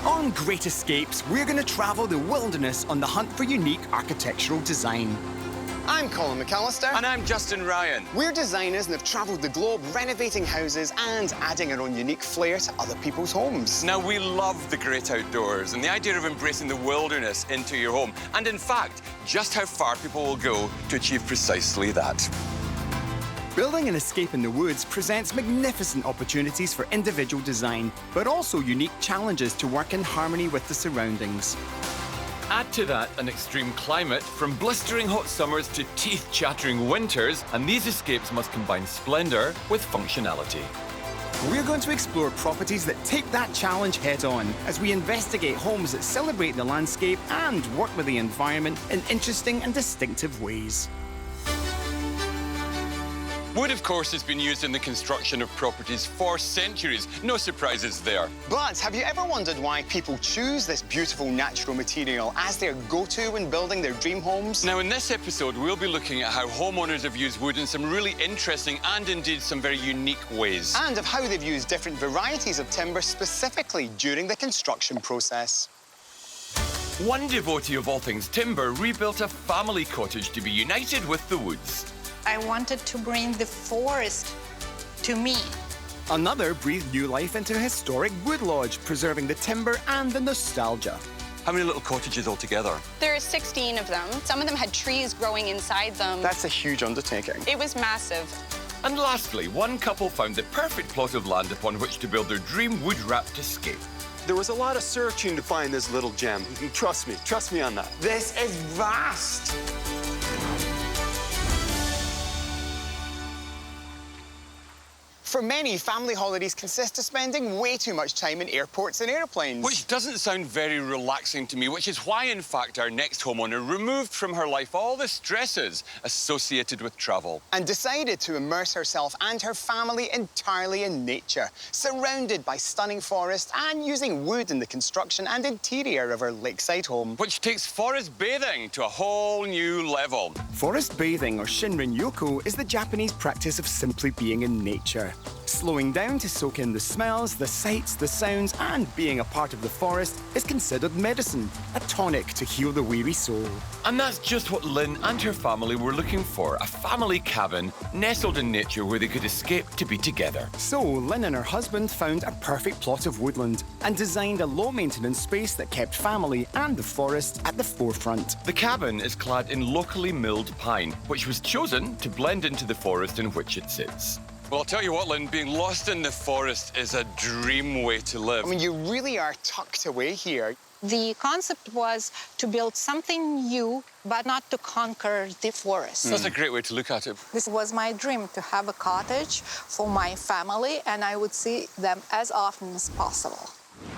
On Great Escapes, we're going to travel the wilderness on the hunt for unique architectural design. I'm Colin McAllister. And I'm Justin Ryan. We're designers and have travelled the globe renovating houses and adding our own unique flair to other people's homes. Now, we love the great outdoors and the idea of embracing the wilderness into your home. And in fact, just how far people will go to achieve precisely that. Building an escape in the woods presents magnificent opportunities for individual design, but also unique challenges to work in harmony with the surroundings. Add to that an extreme climate, from blistering hot summers to teeth-chattering winters, and these escapes must combine splendor with functionality. We're going to explore properties that take that challenge head-on as we investigate homes that celebrate the landscape and work with the environment in interesting and distinctive ways. Wood, of course, has been used in the construction of properties for centuries. No surprises there. But have you ever wondered why people choose this beautiful natural material as their go-to when building their dream homes? Now, in this episode, we'll be looking at how homeowners have used wood in some really interesting and indeed some very unique ways. And of how they've used different varieties of timber specifically during the construction process. One devotee of all things timber rebuilt a family cottage to be united with the woods. I wanted to bring the forest to me. Another breathed new life into a historic wood lodge, preserving the timber and the nostalgia. How many little cottages altogether? There are 16 of them. Some of them had trees growing inside them. That's a huge undertaking. It was massive. And lastly, one couple found the perfect plot of land upon which to build their dream wood-wrapped escape. There was a lot of searching to find this little gem. Trust me on that. This is vast. For many, family holidays consist of spending way too much time in airports and airplanes. Which doesn't sound very relaxing to me, which is why, in fact, our next homeowner removed from her life all the stresses associated with travel. And decided to immerse herself and her family entirely in nature, surrounded by stunning forest and using wood in the construction and interior of her lakeside home. Which takes forest bathing to a whole new level. Forest bathing, or Shinrin-yoku, is the Japanese practice of simply being in nature. Slowing down to soak in the smells, the sights, the sounds, and being a part of the forest is considered medicine, a tonic to heal the weary soul. And that's just what Lynn and her family were looking for, a family cabin nestled in nature where they could escape to be together. So Lynn and her husband found a perfect plot of woodland and designed a low-maintenance space that kept family and the forest at the forefront. The cabin is clad in locally milled pine, which was chosen to blend into the forest in which it sits. Well, I'll tell you what, Lynn, being lost in the forest is a dream way to live. I mean, you really are tucked away here. The concept was to build something new, but not to conquer the forest. That's a great way to look at it. This was my dream, to have a cottage for my family, and I would see them as often as possible.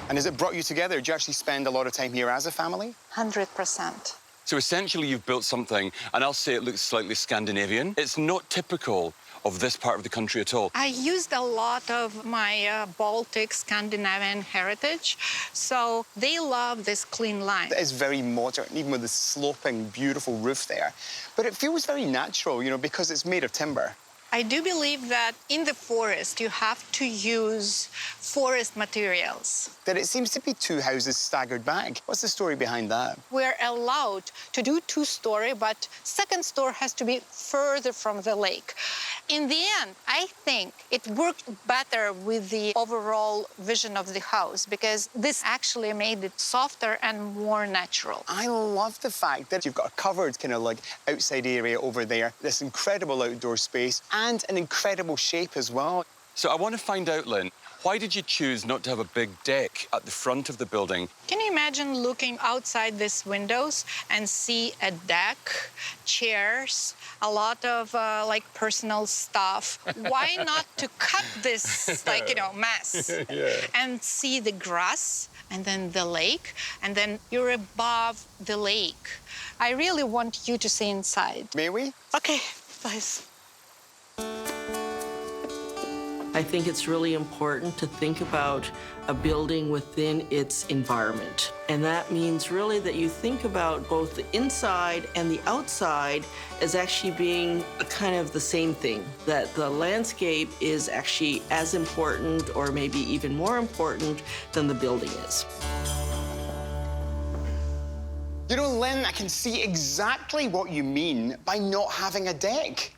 And has it brought you together? Do you actually spend a lot of time here as a family? 100%. So essentially, you've built something, and I'll say it looks slightly Scandinavian. It's not typical of this part of the country at all. I used a lot of my Baltic Scandinavian heritage, so they love this clean line. It is very modern, even with the sloping, beautiful roof there. But it feels very natural, you know, because it's made of timber. I do believe that in the forest, you have to use forest materials. That it seems to be two houses staggered back. What's the story behind that? We're allowed to do two-story, but second story has to be further from the lake. In the end, I think it worked better with the overall vision of the house because this actually made it softer and more natural. I love the fact that you've got a covered kind of like outside area over there, this incredible outdoor space and an incredible shape as well. So I want to find out, Lynn, why did you choose not to have a big deck at the front of the building? Can you imagine looking outside these windows and see a deck, chairs, a lot of like personal stuff? Why not to cut this mess and see the grass and then the lake and then you're above the lake? I really want you to see inside. May we? Okay, please. I think it's really important to think about a building within its environment. And that means really that you think about both the inside and the outside as actually being kind of the same thing, that the landscape is actually as important or maybe even more important than the building is. Lynn, I can see exactly what you mean by not having a deck.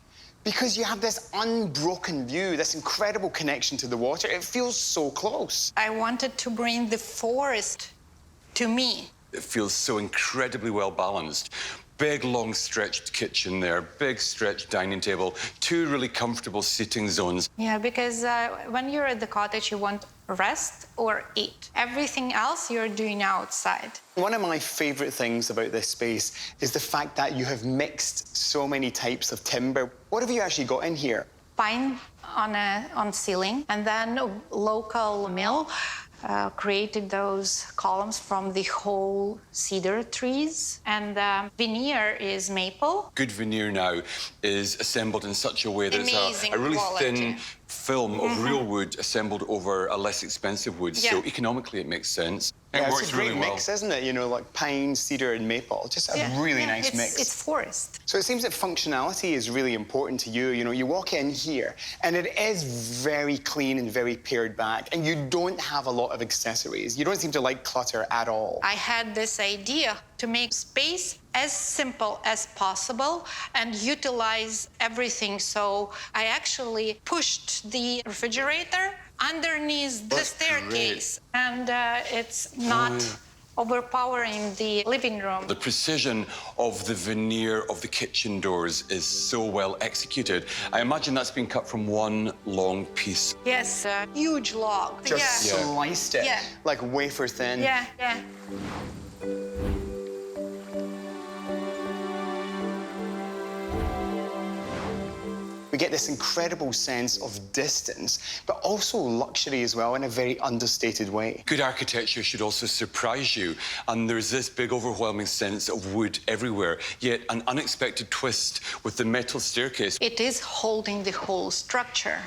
Because you have this unbroken view, this incredible connection to the water. It feels so close. I wanted to bring the forest to me. It feels so incredibly well balanced. Big, long, stretched kitchen there, big, stretched dining table, two really comfortable seating zones. Yeah, because when you're at the cottage, you want rest or eat. Everything else you're doing outside. One of my favorite things about this space is the fact that you have mixed so many types of timber. What have you actually got in here? Pine on ceiling, and then a local mill created those columns from the whole cedar trees, and veneer is maple. Good veneer now is assembled in such a way that Amazing it's a really quality. thin film of real wood assembled over a less expensive wood. Yeah. So economically, it makes sense. It Yeah, works it's a great really well. mix, isn't it? You know, like pine, cedar, and maple. Just a really nice mix. It's forest. So it seems that functionality is really important to you. You know, you walk in here, and it is very clean and very pared back, and you don't have a lot of accessories. You don't seem to like clutter at all. I had this idea to make space as simple as possible and utilize everything. So I actually pushed the refrigerator underneath the That's staircase, and it's not overpowering the living room. The precision of the veneer of the kitchen doors is so well executed. I imagine that's been cut from one long piece. Yes, a huge log. Just yeah. sliced it, Yeah. like wafer thin. Yeah, yeah. We get this incredible sense of distance, but also luxury as well in a very understated way. Good architecture should also surprise you, and there's this big overwhelming sense of wood everywhere, yet an unexpected twist with the metal staircase. It is holding the whole structure.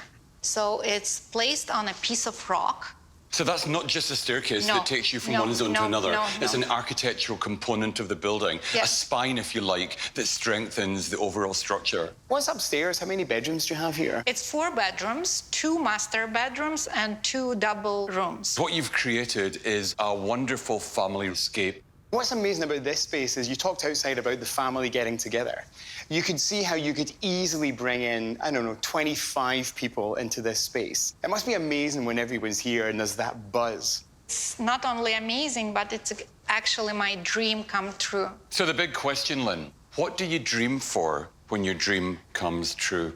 So it's placed on a piece of rock. So that's not just a staircase No, that takes you from no, one zone to no, another. no, It's no. an architectural component of the building, Yeah. a spine, if you like, that strengthens the overall structure. What's upstairs? How many bedrooms do you have here? It's 4 bedrooms, 2 master bedrooms, and 2 double rooms. What you've created is a wonderful family escape. What's amazing about this space is you talked outside about the family getting together. You could see how you could easily bring in, I don't know, 25 people into this space. It must be amazing when everyone's here and there's that buzz. It's not only amazing, but it's actually my dream come true. So the big question, Lynn, what do you dream for when your dream comes true?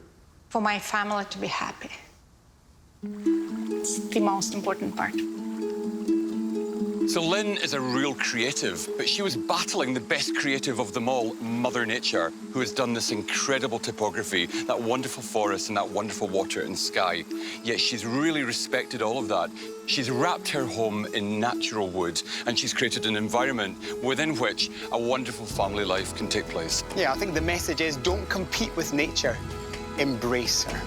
For my family to be happy. It's the most important part. So Lynn is a real creative, but she was battling the best creative of them all, Mother Nature, who has done this incredible topography, that wonderful forest and that wonderful water and sky. Yet she's really respected all of that. She's wrapped her home in natural wood, and she's created an environment within which a wonderful family life can take place. Yeah, I think the message is don't compete with nature, embrace her.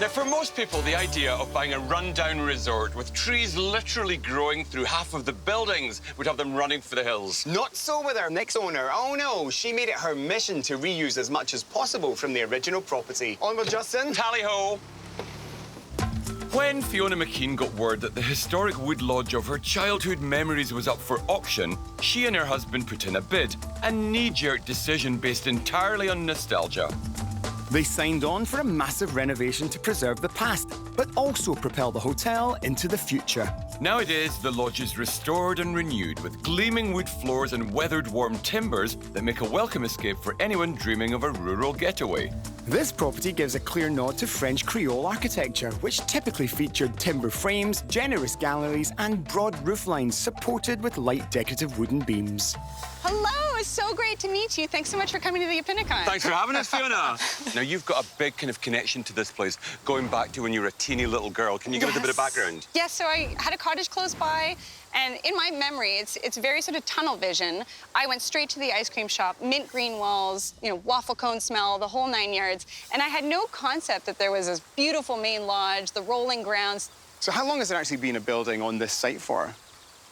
Now, for most people, the idea of buying a rundown resort with trees literally growing through half of the buildings would have them running for the hills. Not so with our next owner. Oh no, she made it her mission to reuse as much as possible from the original property. Onward, Justin. Tally-ho! When Fiona McKean got word that the historic wood lodge of her childhood memories was up for auction, she and her husband put in a bid, a knee-jerk decision based entirely on nostalgia. They signed on for a massive renovation to preserve the past, but also propel the hotel into the future. Nowadays, the lodge is restored and renewed with gleaming wood floors and weathered warm timbers that make a welcome escape for anyone dreaming of a rural getaway. This property gives a clear nod to French Creole architecture, which typically featured timber frames, generous galleries, and broad rooflines supported with light decorative wooden beams. Hello, it's so great to meet you. Thanks so much for coming to the Appinicon. Thanks for having us, Fiona. Now, you've got a big kind of connection to this place, going back to when you were a teeny little girl. Can you give us a bit of background? Yes, so I had a cottage close by, and in my memory, it's very sort of tunnel vision. I went straight to the ice cream shop, mint green walls, you know, waffle cone smell, the whole 9 yards, and I had no concept that there was this beautiful main lodge, the rolling grounds. So how long has there actually been a building on this site for?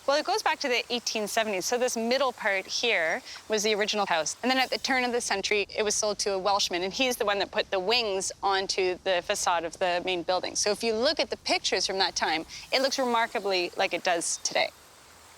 Well, it goes back to the 1870s. So this middle part here was the original house. And then at the turn of the century, it was sold to a Welshman, and he's the one that put the wings onto the facade of the main building. So if you look at the pictures from that time, it looks remarkably like it does today.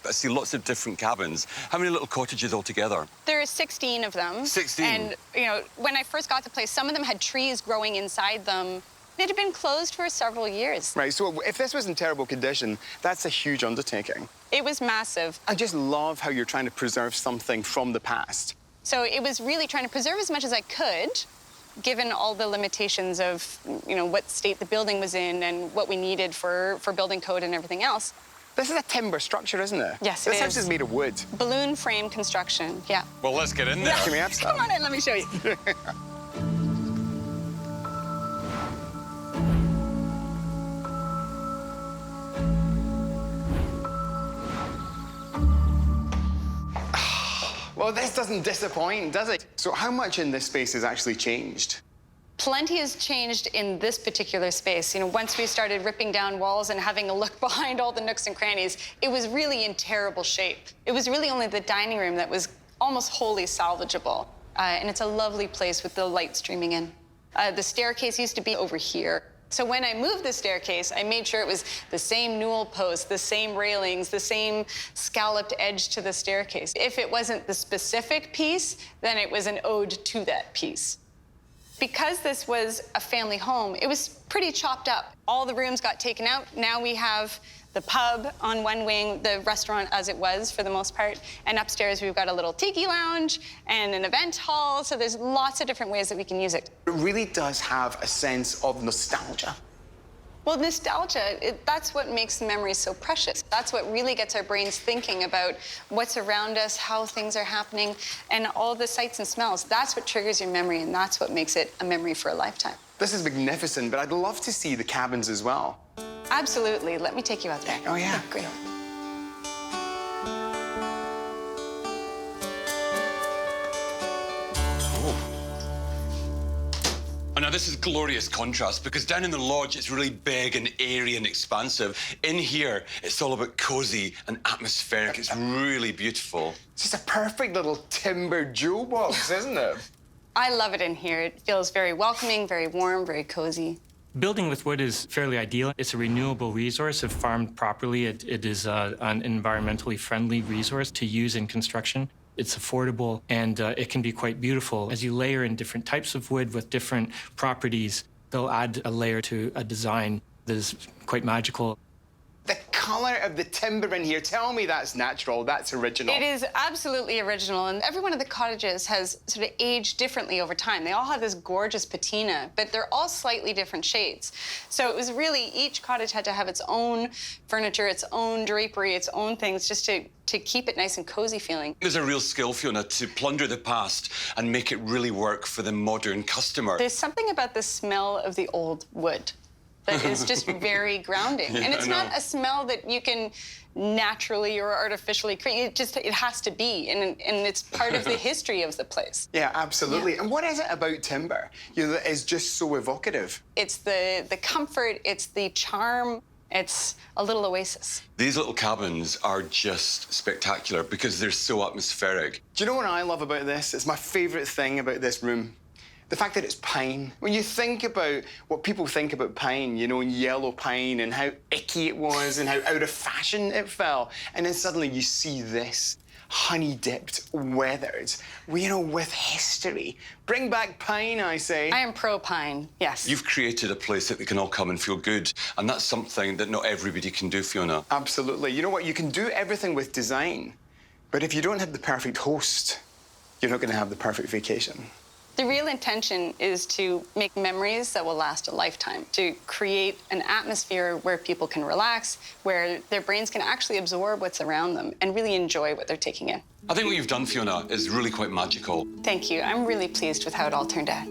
I see lots of different cabins. How many little cottages altogether? There are 16 of them. 16? And, you know, when I first got the place, some of them had trees growing inside them. It had been closed for several years. Right, so if this was in terrible condition, that's a huge undertaking. It was massive. I just love how you're trying to preserve something from the past. So it was really trying to preserve as much as I could, given all the limitations of, you know, what state the building was in and what we needed for building code and everything else. This is a timber structure, isn't it? Yes, it This is. house is made of wood. Balloon frame construction, yeah. Well, let's get in there. Can we have some? Come on in, let me show you. Well, this doesn't disappoint, does it? So how much in this space has actually changed? Plenty has changed in this particular space. You know, once we started ripping down walls and having a look behind all the nooks and crannies, it was really in terrible shape. It was really only the dining room that was almost wholly salvageable. And it's a lovely place with the light streaming in. The staircase used to be over here. So when I moved the staircase, I made sure it was the same newel posts, the same railings, the same scalloped edge to the staircase. If it wasn't the specific piece, then it was an ode to that piece. Because this was a family home, it was pretty chopped up. All the rooms got taken out. Now we have the pub on one wing, the restaurant as it was for the most part, and upstairs we've got a little tiki lounge and an event hall, so there's lots of different ways that we can use it. It really does have a sense of nostalgia. Well, nostalgia, that's what makes memories so precious. That's what really gets our brains thinking about what's around us, how things are happening, and all the sights and smells. That's what triggers your memory, and that's what makes it a memory for a lifetime. This is magnificent, but I'd love to see the cabins as well. Absolutely. Let me take you out there. Oh, yeah. Great. Oh, now, this is glorious contrast, because down in the lodge, it's really big and airy and expansive. In here, it's all about cozy and atmospheric. It's really beautiful. It's just a perfect little timber jewel box, isn't it? I love it in here. It feels very welcoming, very warm, very cozy. Building with wood is fairly ideal. It's a renewable resource. If farmed properly, it is an environmentally friendly resource to use in construction. It's affordable, and it can be quite beautiful. As you layer in different types of wood with different properties, they'll add a layer to a design that is quite magical. The colour of the timber in here, tell me that's natural, that's original. It is absolutely original, and every one of the cottages has sort of aged differently over time. They all have this gorgeous patina, but they're all slightly different shades. So it was really, each cottage had to have its own furniture, its own drapery, its own things, just to keep it nice and cozy feeling. There's a real skill, Fiona, to plunder the past and make it really work for the modern customer. There's something about the smell of the old wood that is just very grounding. Yeah, and it's I know. not a smell that you can naturally or artificially create. It has to be, and it's part of the history of the place. Yeah, absolutely. And what is it about timber, that is just so evocative? It's the comfort, it's the charm, it's a little oasis. These little cabins are just spectacular because they're so atmospheric. Do you know what I love about this? It's my favourite thing about this room. The fact that it's pine. When you think about what people think about pine, yellow pine and how icky it was and how out of fashion it fell, and then suddenly you see this honey-dipped, weathered, with history. Bring back pine, I say. I am pro-pine, yes. You've created a place that they can all come and feel good, and that's something that not everybody can do, Fiona. Absolutely. You know what? You can do everything with design, but if you don't have the perfect host, you're not going to have the perfect vacation. The real intention is to make memories that will last a lifetime, to create an atmosphere where people can relax, where their brains can actually absorb what's around them and really enjoy what they're taking in. I think what you've done, Fiona, is really quite magical. Thank you. I'm really pleased with how it all turned out.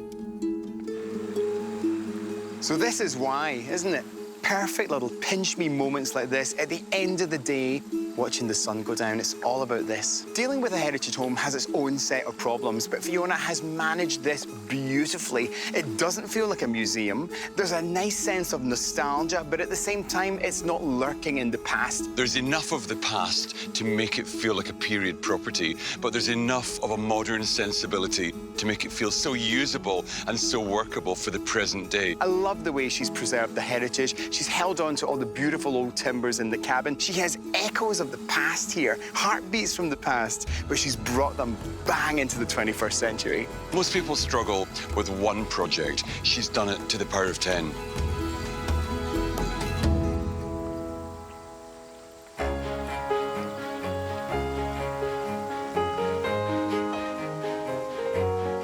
So this is why, isn't it? Perfect little pinch-me moments like this at the end of the day, watching the sun go down. It's all about this. Dealing with a heritage home has its own set of problems, but Fiona has managed this beautifully. It doesn't feel like a museum. There's a nice sense of nostalgia, but at the same time, it's not lurking in the past. There's enough of the past to make it feel like a period property, but there's enough of a modern sensibility to make it feel so usable and so workable for the present day. I love the way she's preserved the heritage. She's held on to all the beautiful old timbers in the cabin. She has echoes of the past here, heartbeats from the past, but she's brought them bang into the 21st century. Most people struggle with one project. She's done it to the power of 10.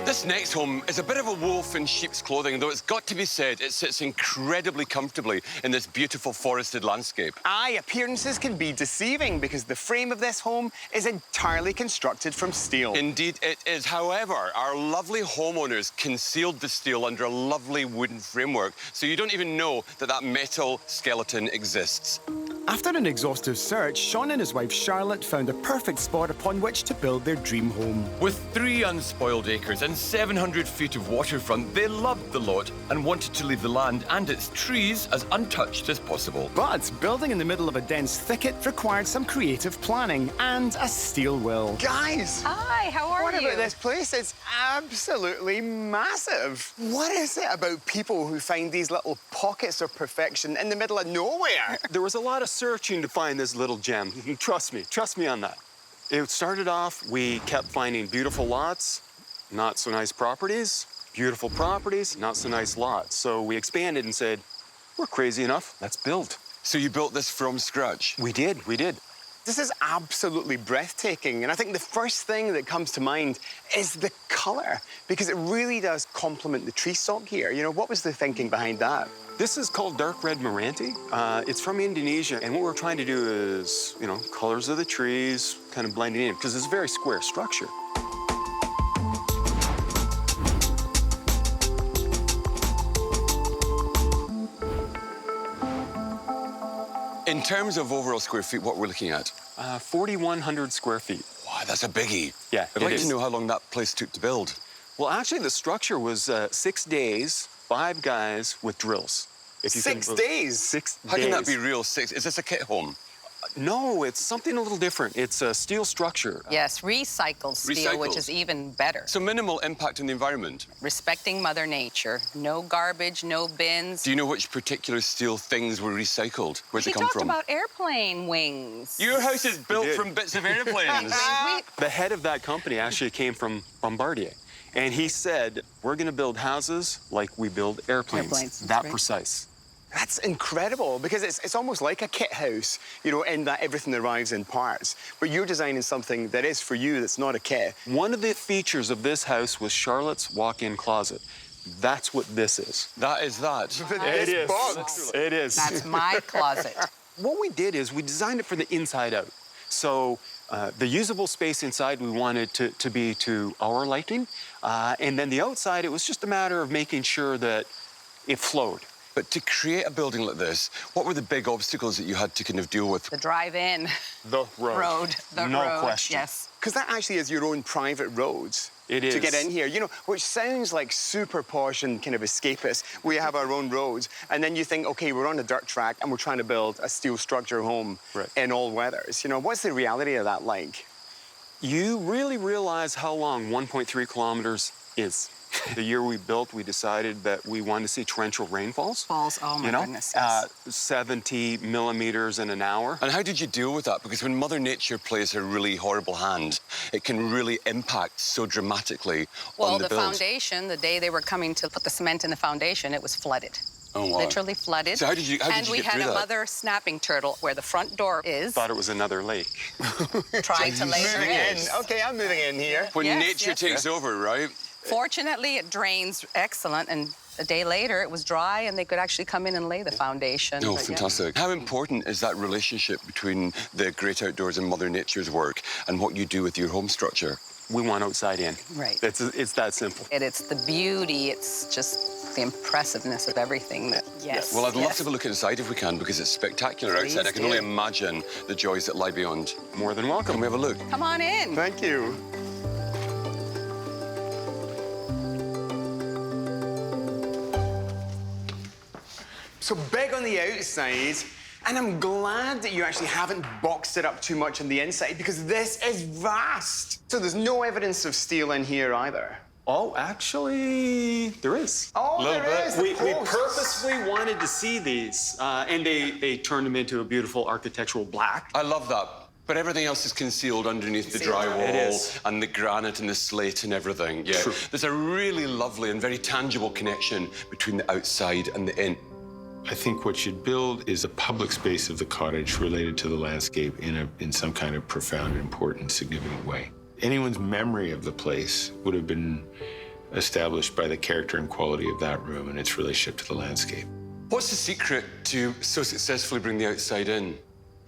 This next home is a bit of a wolf in sheep's clothing, though it's got to be said, it sits incredibly comfortably in this beautiful forested landscape. Aye, appearances can be deceiving because the frame of this home is entirely constructed from steel. Indeed it is. However, our lovely homeowners concealed the steel under a lovely wooden framework, so you don't even know that that metal skeleton exists. After an exhaustive search, Sean and his wife Charlotte found a perfect spot upon which to build their dream home. With 3 unspoiled acres and 700 feet of waterfront, they loved the lot and wanted to leave the land and its trees as untouched as possible. But building in the middle of a dense thicket required some creative planning and a steel will. Guys! Hi, how are What you? about this place? It's absolutely massive. What is it about people who find these little pockets of perfection in the middle of nowhere? There was a lot of searching to find this little gem. Trust me on that. It started off, we kept finding beautiful lots, not so nice properties, beautiful properties, not so nice lots. So we expanded and said, we're crazy enough, let's build. So you built this from scratch? We did. This is absolutely breathtaking, and I think the first thing that comes to mind is the colour, because it really does complement the tree stock here. You know, what was the thinking behind that? This is called dark red Meranti. It's from Indonesia, and what we're trying to do is, you know, colors of the trees kind of blending in, because it's a very square structure. In terms of overall square feet, what we're looking at? 4,100 square feet. Wow, that's a biggie. Yeah, I'd like to know how long that place took to build. Well, actually, the structure was 6 days, 5 guys with drills. If you 6 can- days? 6 days. How can that be real? Is this a kit home? No, it's something a little different. It's a steel structure. Yes, recycled steel, which is even better. So minimal impact on the environment. Respecting Mother Nature. No garbage, no bins. Do you know which particular steel things were recycled? Where'd they She come talked from? about airplane wings. Your house is built did. from bits of airplanes. The head of that company actually came from Bombardier. And he said, we're going to build houses like we build airplanes. Airplanes, that's That right. precise. That's incredible, because it's almost like a kit house, you know, in that everything arrives in parts. But you're designing something that is for you, that's not a kit. One of the features of this house was Charlotte's walk-in closet. That's what this is. That is that. It is. box. It is. That's my closet. What we did is we designed it for the inside out. So the usable space inside we wanted to be to our liking. And then the outside, it was just a matter of making sure that it flowed. But to create a building like this, what were the big obstacles that you had to kind of deal with? The drive-in The road. the No road. question. Yes. Because that actually is your own private roads. It To is. get in here, you know, which sounds like super posh and kind of escapist. We have our own roads. And then you think, okay, we're on a dirt track and we're trying to build a steel structure home Right. in all weathers. You know, what's the reality of that like? You really realize how long 1.3 kilometers is. The year we built, we decided that we wanted to see torrential rainfalls. Falls, oh my you know, goodness, yes. 70 millimeters in an hour. And how did you deal with that? Because when Mother Nature plays a really horrible hand, it can really impact so dramatically Well, on the the build. foundation, the day they were coming to put the cement in the foundation, it was flooded. Oh, wow. Literally flooded. So how did you And we get had through a that? mother snapping turtle where the front door is, Thought it was another lake. trying to lay her Moving in. eggs. Okay, I'm moving in here. When Yes, nature yes. takes over, right? Fortunately, it drains excellent, and a day later, it was dry, and they could actually come in and lay the foundation. Oh, But, yeah. fantastic. How important is that relationship between the great outdoors and Mother Nature's work and what you do with your home structure? we want outside in. Right. It's that simple. It's the beauty, it's just the impressiveness of everything that, yes. Well, I'd love yes. to have a look inside if we can, because it's spectacular Please outside. I can do. only imagine the joys that lie beyond. More than welcome. Can we have a look? Come on in. Thank you. So big on the outside, and I'm glad that you actually haven't boxed it up too much on the inside, because this is vast. So there's no evidence of steel in here either. Oh, actually, there is. Oh, Little there bit. is. the We posts. purposely wanted to see these, and they turned them into a beautiful architectural black. I love that. But everything else is concealed underneath the drywall It is. and the granite and the slate and everything. Yeah. True. There's a really lovely and very tangible connection between the outside and the in. I think what you'd build is a public space of the cottage related to the landscape in some kind of profound, important, significant way. Anyone's memory of the place would have been established by the character and quality of that room and its relationship to the landscape. What's the secret to so successfully bring the outside in?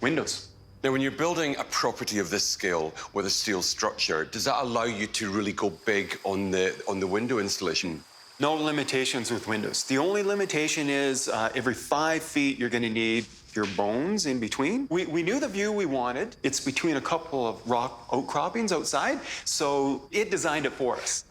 Windows. Now, when you're building a property of this scale with a steel structure, does that allow you to really go big on the window installation? No limitations with windows. The only limitation is every 5 feet, you're gonna need your bones in between. We knew the view we wanted. It's between a couple of rock outcroppings outside, so it designed it for us.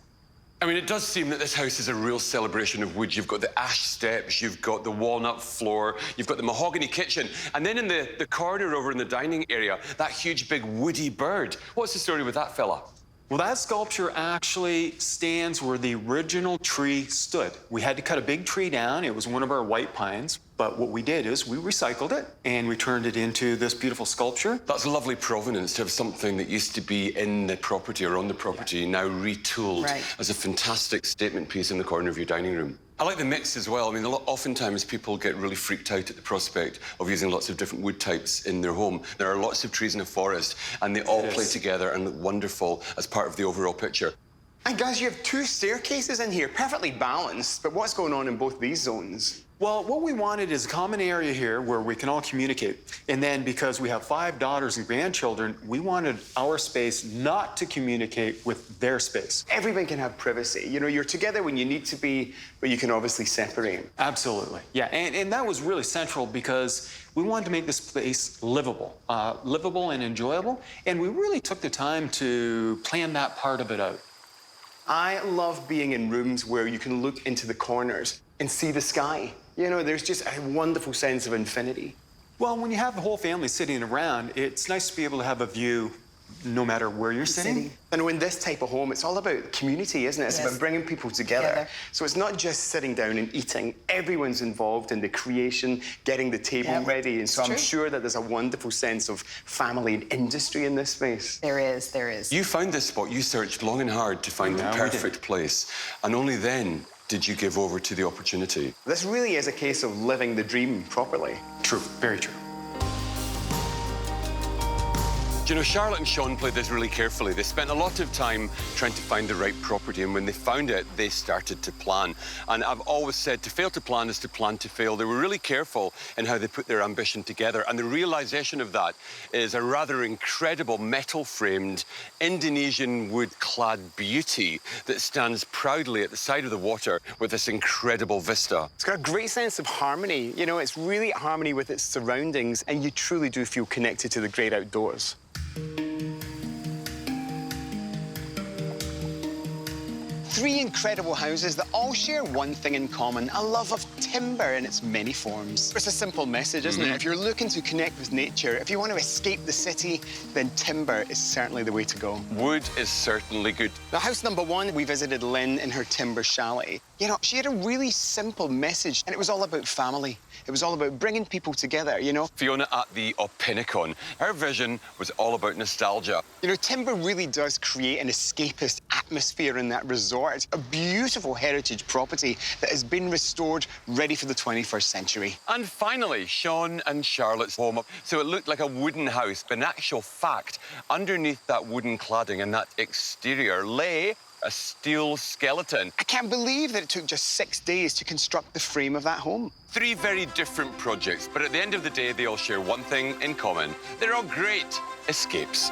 I mean, it does seem that this house is a real celebration of wood. You've got the ash steps, you've got the walnut floor, you've got the mahogany kitchen, and then in the corner over in the dining area, that huge big woody bird. What's the story with that fella? Well, that sculpture actually stands where the original tree stood. We had to cut a big tree down. It was one of our white pines. But what we did is we recycled it and we turned it into this beautiful sculpture. That's a lovely provenance to have something that used to be in the property or on the property now retooled as a fantastic statement piece in the corner of your dining room. I like the mix as well. I mean, oftentimes people get really freaked out at the prospect of using lots of different wood types in their home. There are lots of trees in a forest, and they all play together and look wonderful as part of the overall picture. And guys, you have 2 staircases in here, perfectly balanced, but what's going on in both these zones? Well, what we wanted is a common area here where we can all communicate. And then because we have 5 daughters and grandchildren, we wanted our space not to communicate with their space. Everyone can have privacy. You know, you're together when you need to be, but you can obviously separate. Absolutely. Yeah, and that was really central because we wanted to make this place livable and enjoyable. And we really took the time to plan that part of it out. I love being in rooms where you can look into the corners and see the sky. You know, there's just a wonderful sense of infinity. Well, when you have the whole family sitting around, it's nice to be able to have a view no matter where you're sitting. And in this type of home, it's all about community, isn't it? It's about bringing people together. So it's not just sitting down and eating. Everyone's involved in the creation, getting the table ready. And so I'm sure that there's a wonderful sense of family and industry in this space. There is, there is. You found this spot. You searched long and hard to find the perfect place. And only then did you give over to the opportunity. This really is a case of living the dream properly. True, very true. Do you know, Charlotte and Sean played this really carefully. They spent a lot of time trying to find the right property, and when they found it, they started to plan. And I've always said to fail to plan is to plan to fail. They were really careful in how they put their ambition together, and the realization of that is a rather incredible metal-framed Indonesian wood-clad beauty that stands proudly at the side of the water with this incredible vista. It's got a great sense of harmony. You know, it's really at harmony with its surroundings, and you truly do feel connected to the great outdoors. 3 incredible houses that all share one thing in common, a love of timber in its many forms. It's a simple message, isn't it? If you're looking to connect with nature, if you want to escape the city, then timber is certainly the way to go. Wood is certainly good. Now, house number 1, we visited Lynn in her timber chalet. You know, she had a really simple message, and it was all about family. It was all about bringing people together, you know? Fiona at the Oppinicon, her vision was all about nostalgia. You know, timber really does create an escapist atmosphere in that resort. A beautiful heritage property that has been restored, ready for the 21st century. And finally, Sean and Charlotte's home. So it looked like a wooden house, but in actual fact, underneath that wooden cladding and that exterior lay a steel skeleton. I can't believe that it took just 6 days to construct the frame of that home. 3 very different projects, but at the end of the day, they all share one thing in common. They're all great escapes.